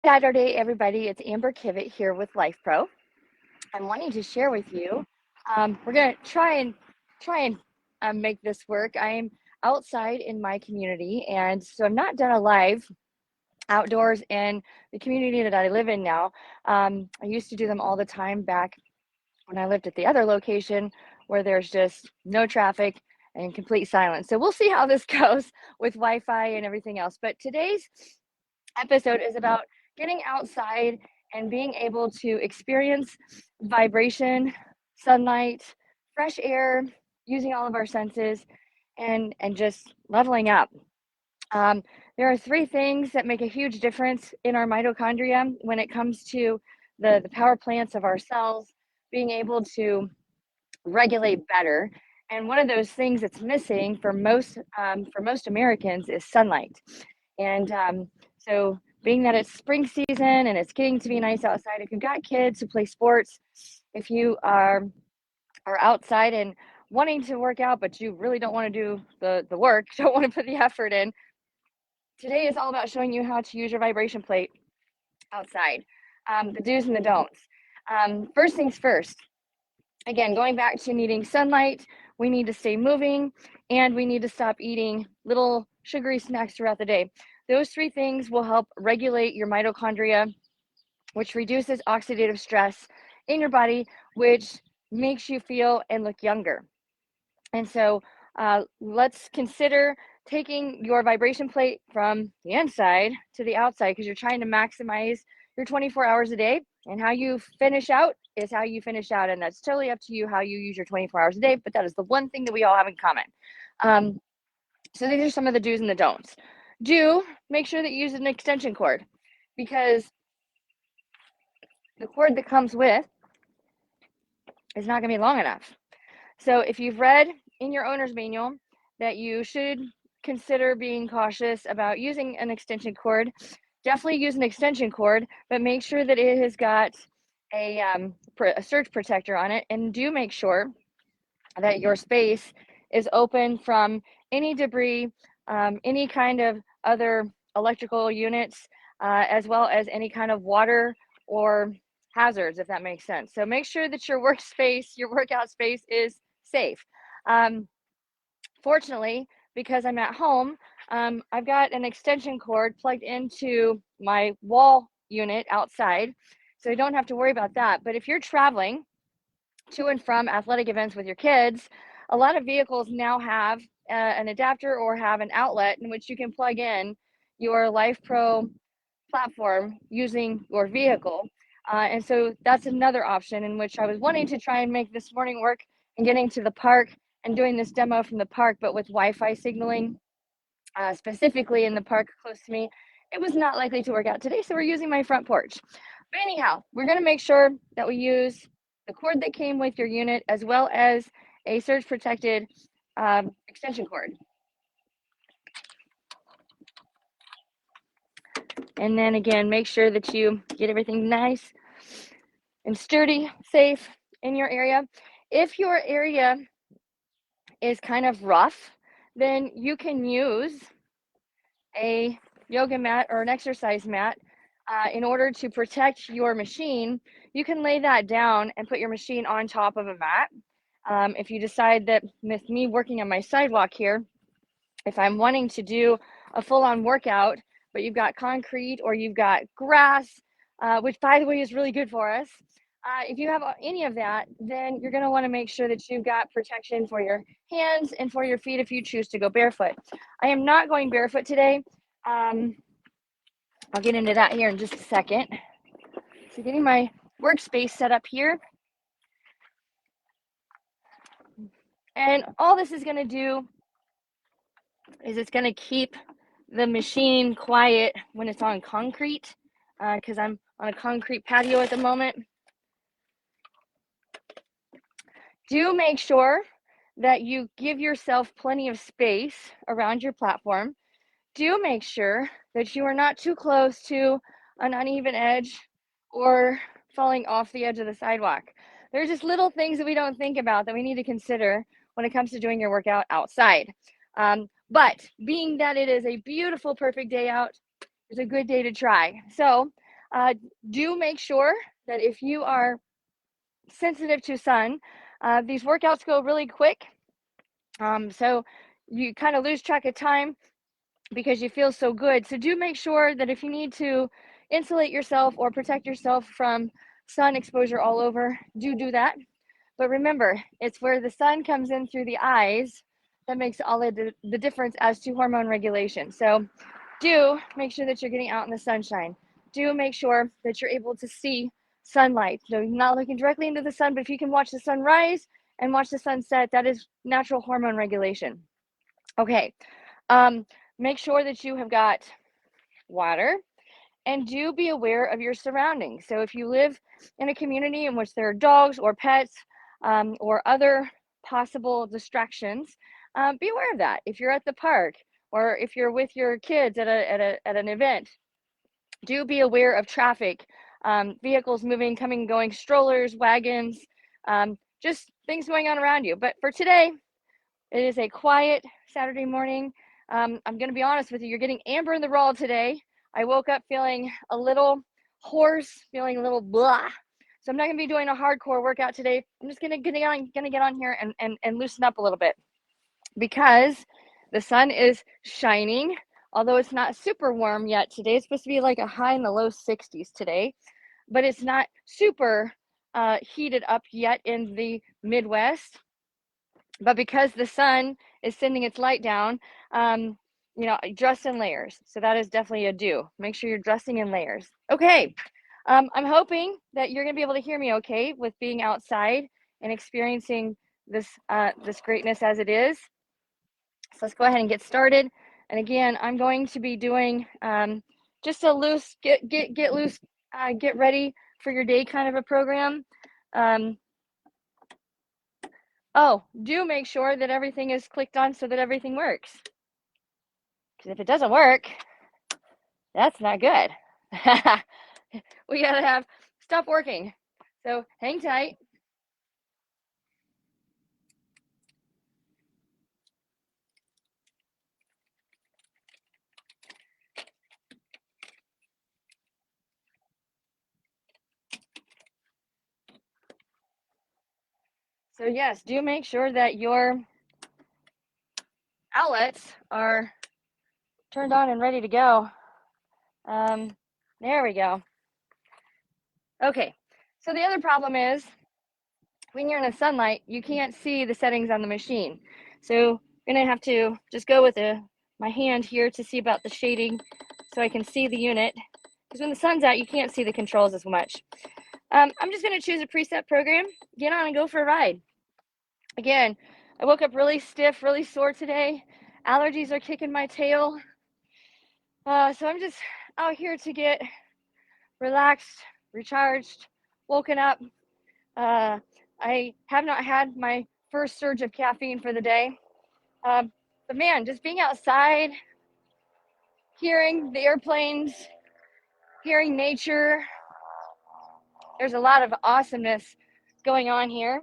Saturday, everybody. It's Amber Kivit here with Lifepro. I'm wanting to share with you. We're gonna try and make this work. I'm outside in my community, and so I've not done a live outdoors in the community that I live in now. I used to do them all the time back when I lived at the other location where there's just no traffic and complete silence. So we'll see how this goes with Wi-Fi and everything else. But today's episode is about getting outside and being able to experience vibration, sunlight, fresh air, using all of our senses, and just leveling up. There are three things that make a huge difference in our mitochondria when it comes to the power plants of our cells being able to regulate better. And one of those things that's missing for most Americans is sunlight. And so being that it's spring season and it's getting to be nice outside, if you've got kids who play sports, if you are outside and wanting to work out, but you really don't want to do the work, don't want to put the effort in, today is all about showing you how to use your vibration plate outside, the do's and the don'ts. First things first, again, going back to needing sunlight, we need to stay moving, and we need to stop eating little sugary snacks throughout the day. Those three things will help regulate your mitochondria, which reduces oxidative stress in your body, which makes you feel and look younger. And so let's consider taking your vibration plate from the inside to the outside, because you're trying to maximize your 24 hours a day, and how you finish out is how you finish out. And that's totally up to you how you use your 24 hours a day, but that is the one thing that we all have in common. So these are some of the do's and the don'ts. Do make sure that you use an extension cord, because the cord that comes with is not going to be long enough. So if you've read in your owner's manual that you should consider being cautious about using an extension cord, definitely use an extension cord, but make sure that it has got a surge protector on it, and do make sure that your space is open from any debris, any kind of other electrical units, as well as any kind of water or hazards, if that makes sense. So make sure that your workspace, your workout space, is safe. Fortunately, because I'm at home, I've got an extension cord plugged into my wall unit outside, so I don't have to worry about that. But if you're traveling to and from athletic events with your kids, a lot of vehicles now have an adapter or have an outlet in which you can plug in your Lifepro platform using your vehicle. And so that's another option in which I was wanting to try and make this morning work, and getting to the park and doing this demo from the park, but with Wi-Fi signaling, specifically in the park close to me, it was not likely to work out today. So we're using my front porch. But anyhow, we're going to make sure that we use the cord that came with your unit, as well as a surge protected extension cord. And then again, make sure that you get everything nice and sturdy, safe in your area. If your area is kind of rough, then you can use a yoga mat or an exercise mat in order to protect your machine. You can lay that down and put your machine on top of a mat. If you decide that, with me working on my sidewalk here, if I'm wanting to do a full-on workout, but you've got concrete or you've got grass, which by the way is really good for us, if you have any of that, then you're going to want to make sure that you've got protection for your hands and for your feet if you choose to go barefoot. I am not going barefoot today. I'll get into that here in just a second. So getting my workspace set up here. And all this is going to do is it's going to keep the machine quiet when it's on concrete, because I'm on a concrete patio at the moment. Do make sure that you give yourself plenty of space around your platform. Do make sure that you are not too close to an uneven edge or falling off the edge of the sidewalk. There's just little things that we don't think about that we need to consider when it comes to doing your workout outside. But being that it is a beautiful, perfect day out, it's a good day to try. So Do make sure that if you are sensitive to sun, these workouts go really quick. So you kind of lose track of time because you feel so good. So do make sure that if you need to insulate yourself or protect yourself from sun exposure all over, do that. But remember, it's where the sun comes in through the eyes that makes all of the difference as to hormone regulation. So do make sure that you're getting out in the sunshine. Do make sure that you're able to see sunlight. So you're not looking directly into the sun, but if you can watch the sun rise and watch the sun set, that is natural hormone regulation. Okay. Make sure that you have got water, and do be aware of your surroundings. So if you live in a community in which there are dogs or pets or other possible distractions, be aware of that. If you're at the park or if you're with your kids at an event, do be aware of traffic, vehicles moving, coming, going, strollers, wagons, just things going on around you. But for today, it is a quiet Saturday morning. I'm going to be honest with you. You're getting Amber in the raw today. I woke up feeling a little hoarse, feeling a little blah. So I'm not going to be doing a hardcore workout today. I'm just going to get on here and loosen up a little bit because the sun is shining. Although it's not super warm yet today. It's supposed to be like a high in the low 60s today, but it's not super heated up yet in the Midwest. But because the sun is sending its light down, dress in layers. So that is definitely a do. Make sure you're dressing in layers. Okay. I'm hoping that you're going to be able to hear me okay with being outside and experiencing this greatness as it is. So let's go ahead and get started. And again, I'm going to be doing just a loose, get loose, get ready for your day kind of a program. Do make sure that everything is clicked on so that everything works. Because if it doesn't work, that's not good. We gotta have stuff working. So hang tight. So yes, do make sure that your outlets are turned on and ready to go. There we go. Okay, so the other problem is when you're in the sunlight, you can't see the settings on the machine. So I'm gonna have to just go with my hand here to see about the shading so I can see the unit. Because when the sun's out, you can't see the controls as much. I'm just gonna choose a preset program, get on and go for a ride. Again, I woke up really stiff, really sore today. Allergies are kicking my tail. So I'm just out here to get relaxed, recharged, woken up. I have not had my first surge of caffeine for the day. But man, just being outside, hearing the airplanes, hearing nature, there's a lot of awesomeness going on here.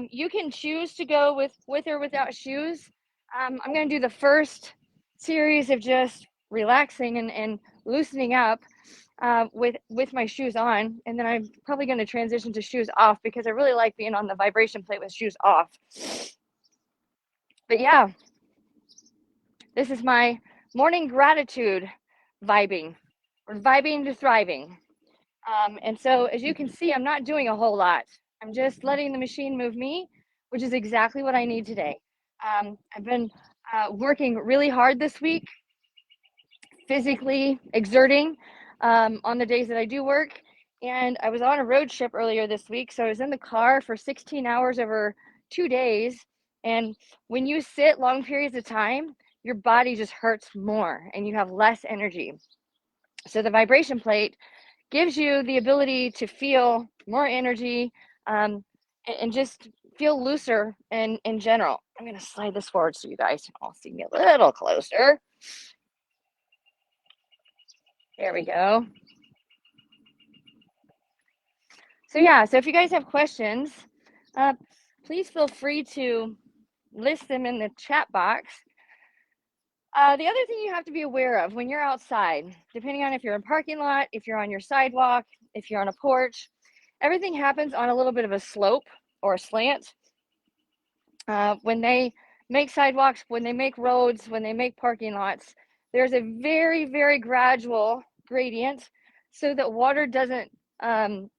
You can choose to go with or without shoes. I'm going to do the first series of just relaxing and loosening up with my shoes on, and then I'm probably going to transition to shoes off because I really like being on the vibration plate with shoes off. But yeah, this is my morning gratitude vibing. We're vibing to thriving. And so as you can see, I'm not doing a whole lot. I'm just letting the machine move me, which is exactly what I need today. I've been working really hard this week, physically exerting on the days that I do work. And I was on a road trip earlier this week. So I was in the car for 16 hours over 2 days. And when you sit long periods of time, your body just hurts more and you have less energy. So the vibration plate gives you the ability to feel more energy and just feel looser in general. I'm going to slide this forward so you guys can all see me a little closer. There we go. So yeah, so if you guys have questions, please feel free to list them in the chat box. The other thing you have to be aware of when you're outside, depending on if you're in a parking lot, if you're on your sidewalk, if you're on a porch, everything happens on a little bit of a slope or a slant. When they make sidewalks, when they make roads, when they make parking lots, there's a very, very gradual gradient so that water doesn't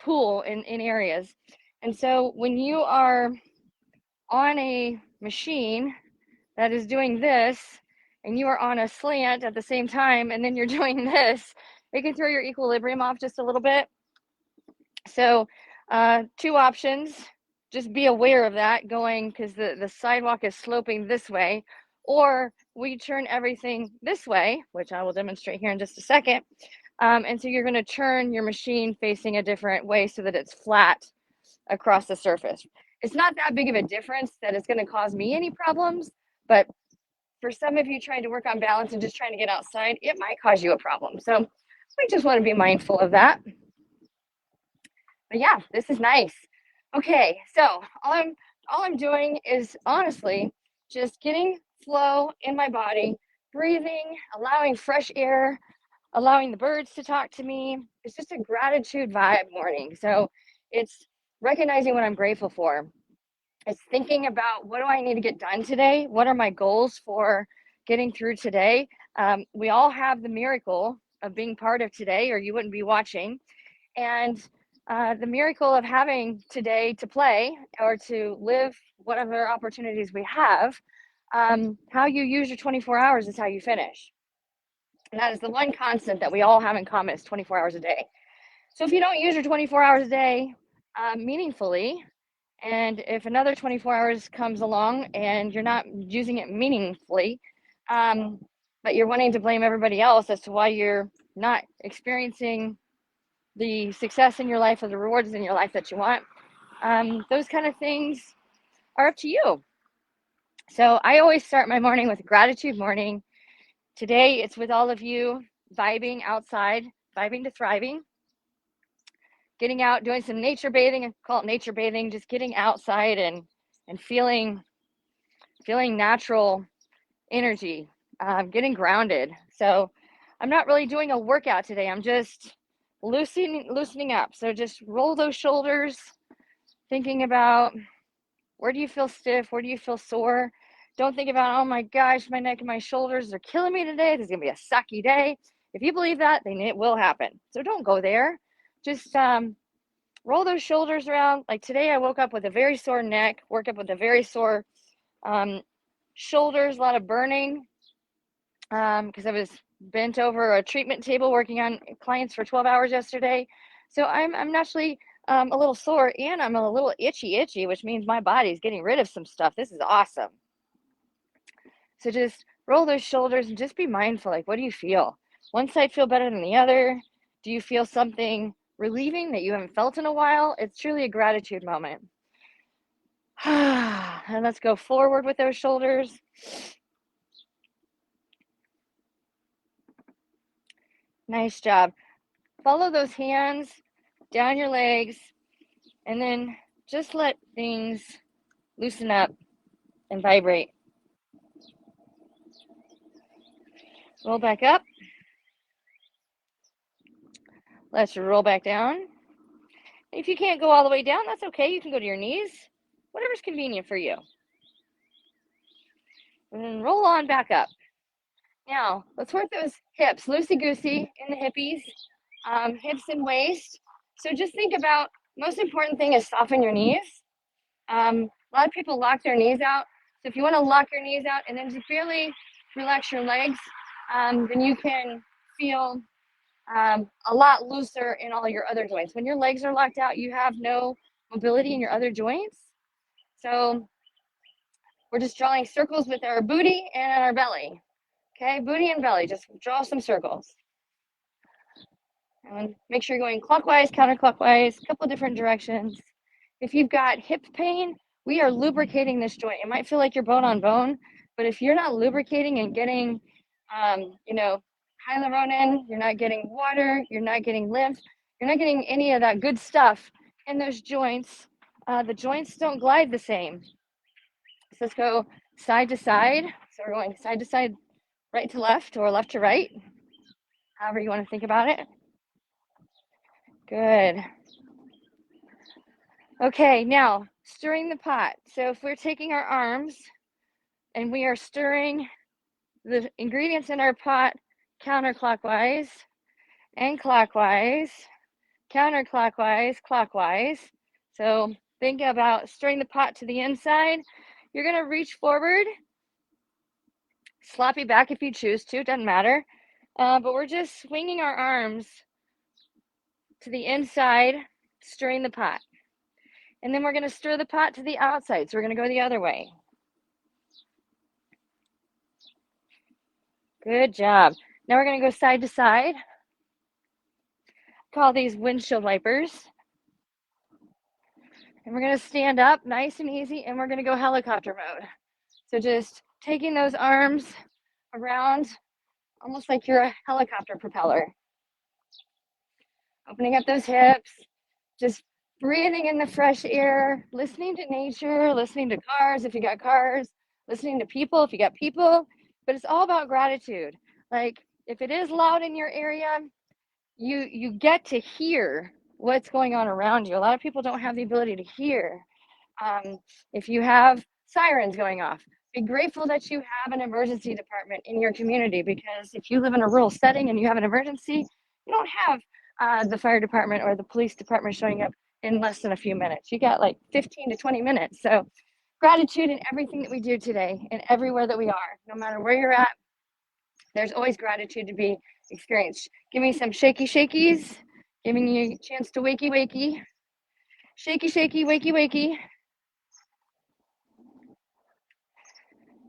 pool in areas. And so when you are on a machine that is doing this, and you are on a slant at the same time, and then you're doing this, it can throw your equilibrium off just a little bit. So two options, just be aware of that going, because the sidewalk is sloping this way, or we turn everything this way, which I will demonstrate here in just a second. And so you're going to turn your machine facing a different way so that it's flat across the surface. It's not that big of a difference that it's going to cause me any problems, but for some of you trying to work on balance and just trying to get outside, it might cause you a problem. So we just want to be mindful of that. But yeah, this is nice. Okay, so all I'm doing is honestly just getting flow in my body, breathing, allowing fresh air, allowing the birds to talk to me. It's just a gratitude vibe morning. So it's recognizing what I'm grateful for. It's thinking about, what do I need to get done today? What are my goals for getting through today? We all have the miracle of being part of today, or you wouldn't be watching. And the miracle of having today to play or to live whatever opportunities we have, how you use your 24 hours is how you finish. And that is the one constant that we all have in common, is 24 hours a day. So if you don't use your 24 hours a day meaningfully, and if another 24 hours comes along and you're not using it meaningfully, but you're wanting to blame everybody else as to why you're not experiencing the success in your life or the rewards in your life that you want, those kind of things are up to you. So I always start my morning with a gratitude morning. Today it's with all of you, vibing outside, vibing to thriving, getting out, doing some nature bathing. I call it nature bathing, just getting outside and feeling natural energy, getting grounded. So I'm not really doing a workout today. I'm just loosening up. So just roll those shoulders, thinking about, where do you feel stiff? Where do you feel sore? Don't think about, oh my gosh, my neck and my shoulders are killing me today. This is going to be a sucky day. If you believe that, then it will happen. So don't go there. Just roll those shoulders around. Like today, I woke up with a very sore neck, woke up with a very sore shoulders, a lot of burning, because I was bent over a treatment table working on clients for 12 hours yesterday. So I'm naturally a little sore, and I'm a little itchy, which means my body's getting rid of some stuff. This is awesome. So just roll those shoulders and just be mindful. Like, what do you feel? One side feel better than the other? Do you feel something relieving that you haven't felt in a while? It's truly a gratitude moment. And let's go forward with those shoulders. Nice job. Follow those hands down your legs, and then just let things loosen up and vibrate. Roll back up. Let's roll back down. If you can't go all the way down, that's okay. You can go to your knees, whatever's convenient for you. And then roll on back up. Now, let's work those hips, loosey-goosey in the hippies, hips and waist. So just think about, most important thing is soften your knees. A lot of people lock their knees out. So if you want to lock your knees out and then just barely relax your legs, then you can feel a lot looser in all your other joints. When your legs are locked out, you have no mobility in your other joints. So we're just drawing circles with our booty and our belly. Okay, booty and belly, just draw some circles. And make sure you're going clockwise, counterclockwise, a couple different directions. If you've got hip pain, we are lubricating this joint. It might feel like you're bone on bone, but if you're not lubricating and getting, hyaluronan, you're not getting water, you're not getting lymph, you're not getting any of that good stuff in those joints, the joints don't glide the same. So let's go side to side. So we're going side to side right to left or left to right, however you want to think about it. Good. Okay, now stirring the pot. So if we're taking our arms and we are stirring the ingredients in our pot counterclockwise and clockwise, counterclockwise, clockwise. So think about stirring the pot to the inside. You're going to reach forward, sloppy back if you choose to, doesn't matter. But we're just swinging our arms to the inside, stirring the pot. And then we're going to stir the pot to the outside. So we're going to go the other way. Good job. Now we're going to go side to side. Call these windshield wipers. And we're going to stand up nice and easy, and we're going to go helicopter mode. So just taking those arms around almost like you're a helicopter propeller. Opening up those hips, just breathing in the fresh air, listening to nature, listening to cars if you got cars, listening to people if you got people. But it's all about gratitude. Like if it is loud in your area, you get to hear what's going on around you. A lot of people don't have the ability to hear. If you have sirens going off, be grateful that you have an emergency department in your community, because if you live in a rural setting and you have an emergency, you don't have the fire department or the police department showing up in less than a few minutes. You got like 15 to 20 minutes. So gratitude in everything that we do today and everywhere that we are, no matter where you're at, there's always gratitude to be experienced. Give me some shaky shakies, giving you a chance to wakey wakey. Shaky shaky, wakey wakey.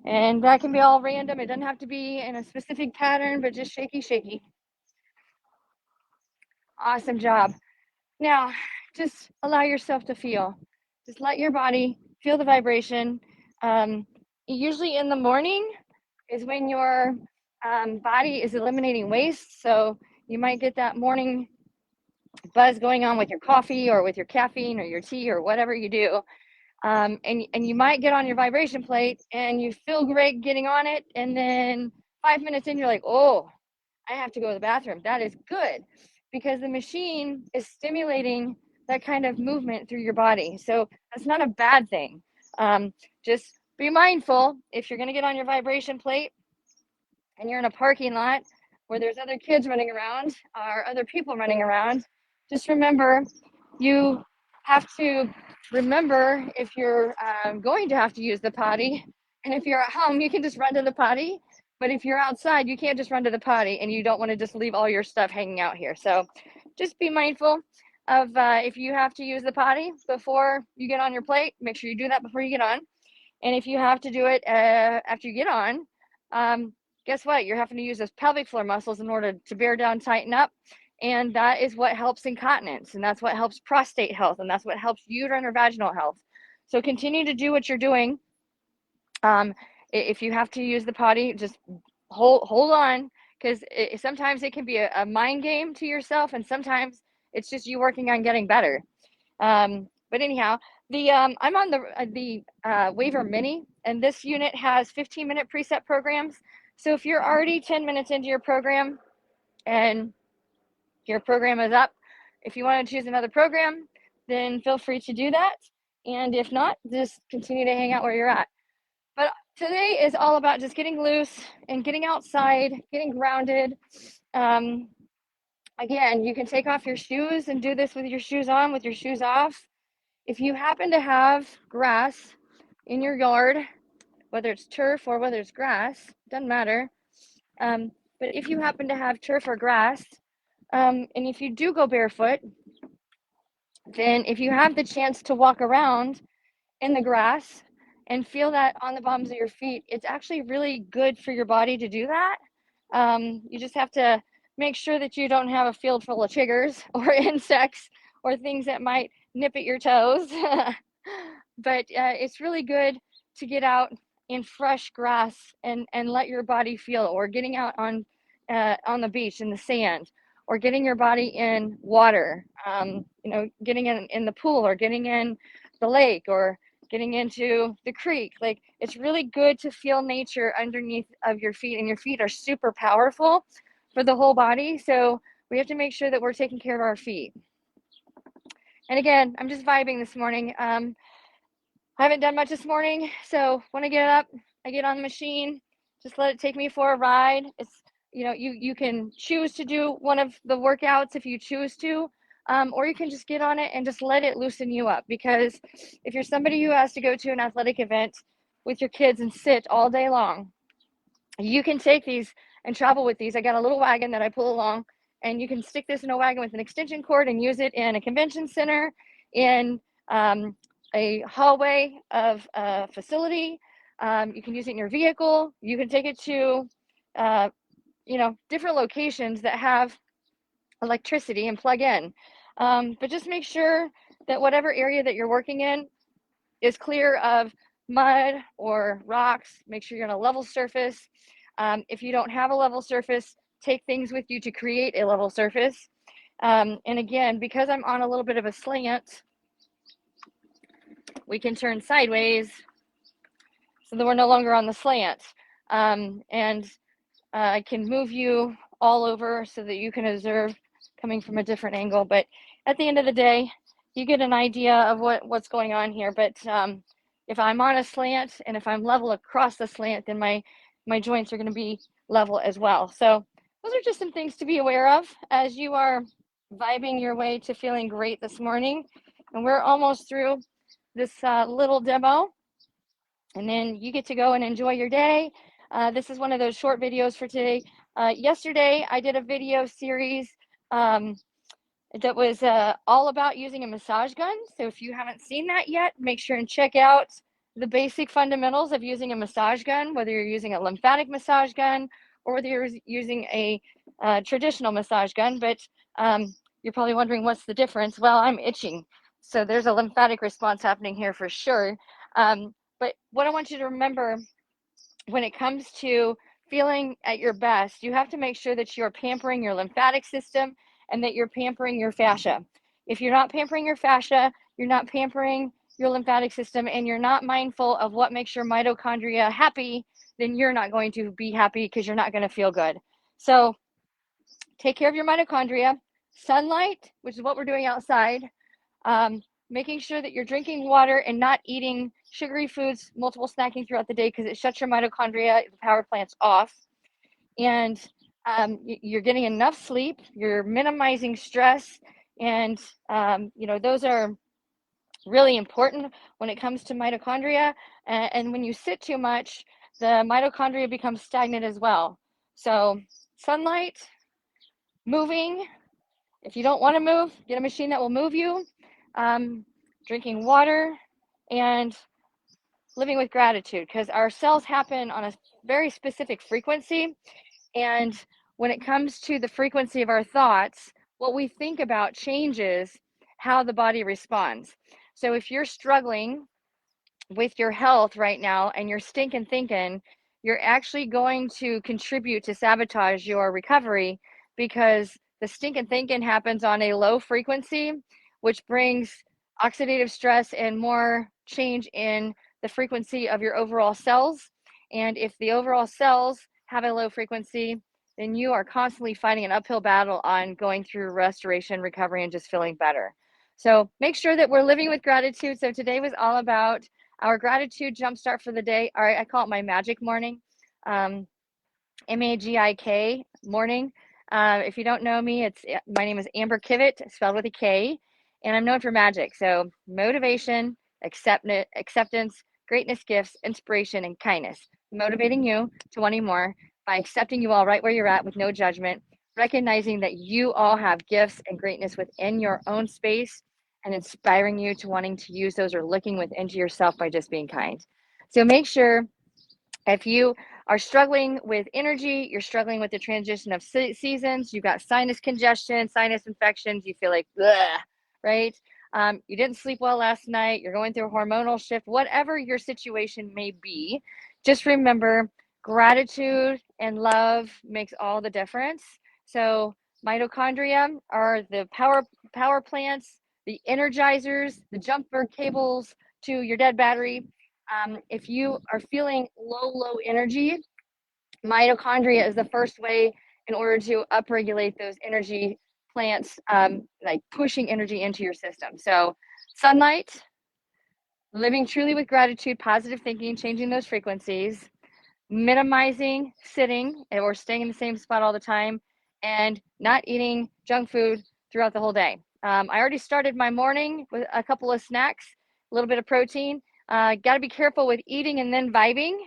And that can be all random. It doesn't have to be in a specific pattern, but just shaky shaky. Awesome job. Now, just allow yourself to feel. Just let your body feel the vibration. Usually in the morning is when your body is eliminating waste. So you might get that morning buzz going on with your coffee or with your caffeine or your tea or whatever you do. And you might get on your vibration plate and you feel great getting on it. And then 5 minutes in, you're like, oh, I have to go to the bathroom. That is good, because the machine is stimulating that kind of movement through your body. So that's not a bad thing. Just be mindful if you're going to get on your vibration plate and you're in a parking lot where there's other kids running around or other people running around. Just remember, you have to remember if you're going to have to use the potty. And if you're at home, you can just run to the potty. But if you're outside, you can't just run to the potty, and you don't want to just leave all your stuff hanging out here. So just be mindful of if you have to use the potty before you get on your plate, make sure you do that before you get on. And if you have to do it after you get on, guess what? You're having to use those pelvic floor muscles in order to bear down, tighten up. And that is what helps incontinence, and that's what helps prostate health, and that's what helps uterine or vaginal health. So continue to do what you're doing. If you have to use the potty, just hold on, because sometimes it can be a mind game to yourself, and sometimes it's just you working on getting better. But anyhow, I'm on the Waiver Mini, and this unit has 15-minute preset programs. So if you're already 10 minutes into your program and your program is up, if you want to choose another program, then feel free to do that. And if not, just continue to hang out where you're at. But today is all about just getting loose and getting outside, getting grounded. Again, you can take off your shoes and do this with your shoes on, with your shoes off. If you happen to have grass in your yard, whether it's turf or whether it's grass, doesn't matter. But if you happen to have turf or grass, and if you do go barefoot, then if you have the chance to walk around in the grass and feel that on the bottoms of your feet, it's actually really good for your body to do that. You just have to make sure that you don't have a field full of chiggers or insects or things that might nip at your toes. But it's really good to get out in fresh grass and let your body feel it, or getting out on the beach in the sand, or getting your body in water, getting in the pool, or getting in the lake, or getting into the creek. Like, it's really good to feel nature underneath of your feet, and your feet are super powerful for the whole body. So we have to make sure that we're taking care of our feet. And again, I'm just vibing this morning. I haven't done much this morning, so when I get up, I get on the machine, just let it take me for a ride. It's, you know, you can choose to do one of the workouts if you choose to, or you can just get on it and just let it loosen you up. Because if you're somebody who has to go to an athletic event with your kids and sit all day long, you can take these and travel with these. I got a little wagon that I pull along, and you can stick this in a wagon with an extension cord and use it in a convention center, in a hallway of a facility. You can use it in your vehicle. You can take it to, different locations that have electricity and plug in. But just make sure that whatever area that you're working in is clear of mud or rocks. Make sure you're on a level surface. If you don't have a level surface, take things with you to create a level surface. And again, because I'm on a little bit of a slant, we can turn sideways so that we're no longer on the slant. And I can move you all over so that you can observe coming from a different angle. But at the end of the day, you get an idea of what's going on here. But if I'm on a slant and if I'm level across the slant, then my joints are going to be level as well. So those are just some things to be aware of as you are vibing your way to feeling great this morning. And we're almost through this little demo, and then you get to go and enjoy your day. This is one of those short videos for today. Yesterday, I did a video series that was all about using a massage gun. So if you haven't seen that yet, make sure and check out the basic fundamentals of using a massage gun, whether you're using a lymphatic massage gun or whether you're using a traditional massage gun. But you're probably wondering what's the difference. Well, I'm itching, so there's a lymphatic response happening here for sure. But what I want you to remember when it comes to feeling at your best, you have to make sure that you're pampering your lymphatic system and that you're pampering your fascia. If you're not pampering your fascia, you're not pampering your lymphatic system, and you're not mindful of what makes your mitochondria happy, then you're not going to be happy because you're not going to feel good. So take care of your mitochondria. Sunlight, which is what we're doing outside. Making sure that you're drinking water and not eating sugary foods, multiple snacking throughout the day, because it shuts your mitochondria, the power plants off. And you're getting enough sleep, you're minimizing stress, and those are really important when it comes to mitochondria. And when you sit too much, the mitochondria becomes stagnant as well. So sunlight, moving. If you don't want to move, get a machine that will move you. Drinking water, and living with gratitude, because our cells happen on a very specific frequency. And when it comes to the frequency of our thoughts, what we think about changes how the body responds. So if you're struggling with your health right now and you're stinking thinking, you're actually going to contribute to sabotage your recovery, because the stinking thinking happens on a low frequency, which brings oxidative stress and more change in the frequency of your overall cells. And if the overall cells have a low frequency, then you are constantly fighting an uphill battle on going through restoration, recovery, and just feeling better. So make sure that we're living with gratitude. So today was all about our gratitude jumpstart for the day. All right, I call it my magic morning, M.A.G.I.K morning. If you don't know me, my name is Amber Kivit, spelled with a K, and I'm known for magic. So motivation, acceptance, greatness, gifts, inspiration, and kindness. Motivating you to wanting more by accepting you all right where you're at with no judgment, recognizing that you all have gifts and greatness within your own space, and inspiring you to wanting to use those or looking within to yourself by just being kind. So make sure, if you are struggling with energy, you're struggling with the transition of seasons, you've got sinus congestion, sinus infections, you feel like, ugh, right? You didn't sleep well last night, you're going through a hormonal shift, whatever your situation may be, just remember gratitude and love makes all the difference. So mitochondria are the power plants, the energizers, the jumper cables to your dead battery. If you are feeling low energy, mitochondria is the first way in order to upregulate those energy plants, like pushing energy into your system. So sunlight, living truly with gratitude, positive thinking, changing those frequencies, minimizing sitting or staying in the same spot all the time, and not eating junk food throughout the whole day. I already started my morning with a couple of snacks, a little bit of protein. Got to be careful with eating and then vibing,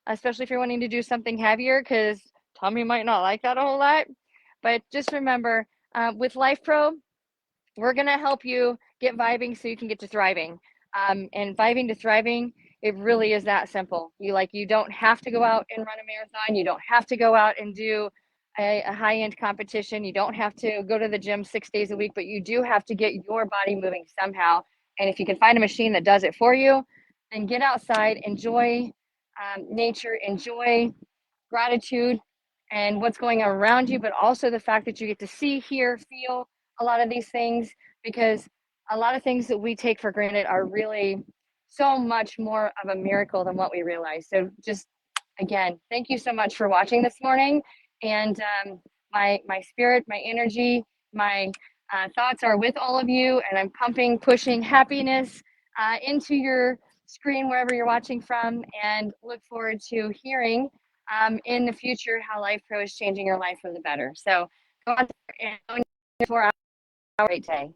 especially if you're wanting to do something heavier, because Tommy might not like that a whole lot. But just remember, with Lifepro, we're going to help you get vibing so you can get to thriving. And vibing to thriving, it really is that simple. You don't have to go out and run a marathon. You don't have to go out and do a high-end competition. You don't have to go to the gym 6 days a week, but you do have to get your body moving somehow. And if you can find a machine that does it for you, then get outside, enjoy nature, enjoy gratitude and what's going on around you, but also the fact that you get to see, hear, feel a lot of these things, because a lot of things that we take for granted are really so much more of a miracle than what we realize. So just, again, thank you so much for watching this morning. And my spirit, my energy, my thoughts are with all of you, and I'm pushing happiness into your screen wherever you're watching from, and look forward to hearing in the future how Lifepro is changing your life for the better. So go out there and have a great day.